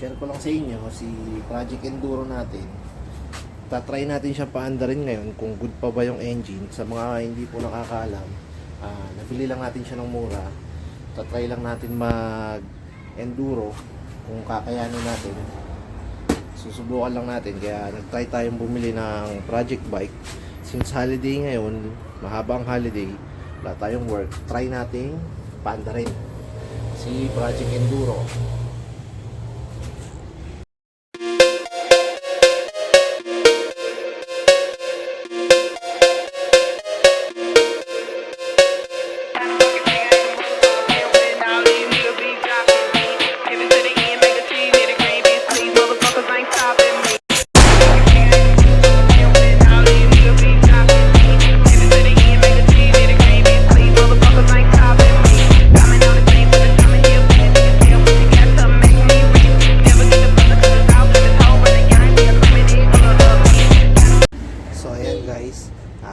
share ko lang sa inyo si Project Enduro natin. Tatry natin siya paandarin ngayon kung good pa ba yung engine. Sa mga hindi po nakakaalam, nabili lang natin siya ng mura. Tatry lang natin mag enduro kung kakayanin natin. Susubukan lang natin, kaya nagtry tayong bumili ng project bike. Since holiday ngayon, mahaba ang holiday, wala tayong work, try natin paandarin si Project Enduro.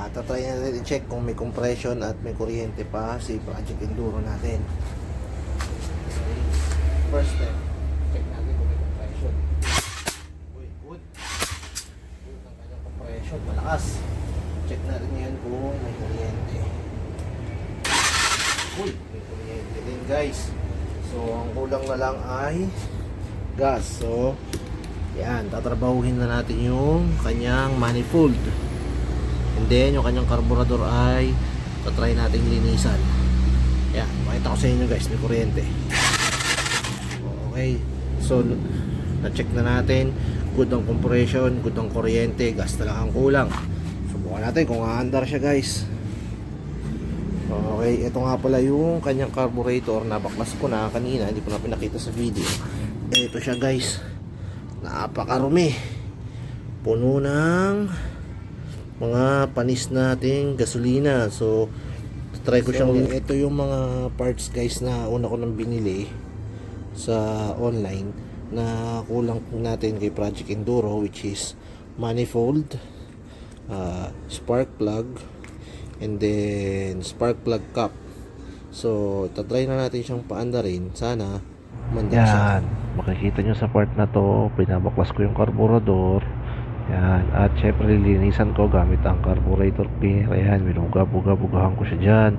Tatry natin i-check kung may compression at may kuryente pa si Project Enduro natin. Okay. First step, check natin kung may compression. Uy, good. Good ang kanyang compression, malakas. Check natin yan kung may kuryente. Uy, may kuryente din guys. So, ang kulang na lang ay gas. So, yan, tatrabahuhin na natin yung kanyang manifold. And then, yung kanyang carburetor ay tatry nating linisan. Yan, makita ko sa inyo guys, may kuryente. Okay, so na-check na natin. Good ang compression, good ang kuryente, gas na lang ang kulang. Subukan natin kung aandar siya guys. Okay, ito nga pala yung kanyang carburetor. Nabaklas ko na kanina, hindi ko na pinakita sa video. Ito siya guys, napakarumi. Puno ng mga panis nating gasolina. So try ko siyang ito yung mga parts guys na una ko nang binili sa online na kulang natin kay Project Enduro, which is manifold, spark plug, and then spark plug cap. So tatry na natin siyang paandarin, sana mandar siya. Makikita nyo sa part na to, pinabaklas ko yung carburetor. Yan, at syempre lilinisan ko gamit ang carburetor cleaner. Ayan, binuga-buga-bugahan ko siya dyan.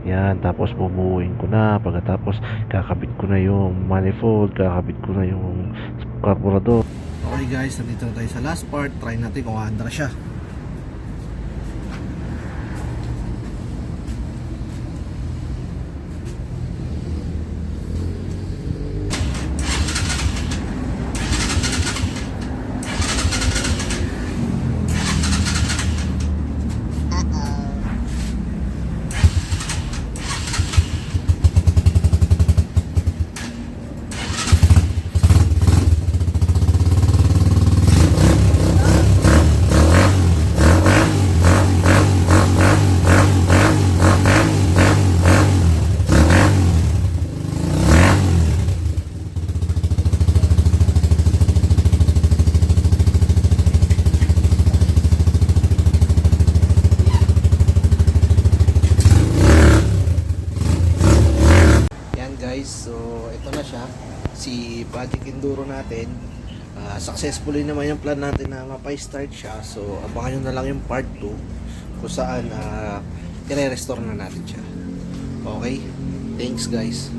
Yan, tapos bubuuin ko na. Pagkatapos kakabit ko na yung manifold, kakabit ko na yung carburetor. Okay guys, nandito na tayo sa last part. Try natin kung aandar siya. So ito na siya, si Project Enduro natin. Successfully naman yung plan natin na mapa-start siya. So abangan nyo na lang yung part 2 kung saan i-restore na natin siya. Okay, thanks guys.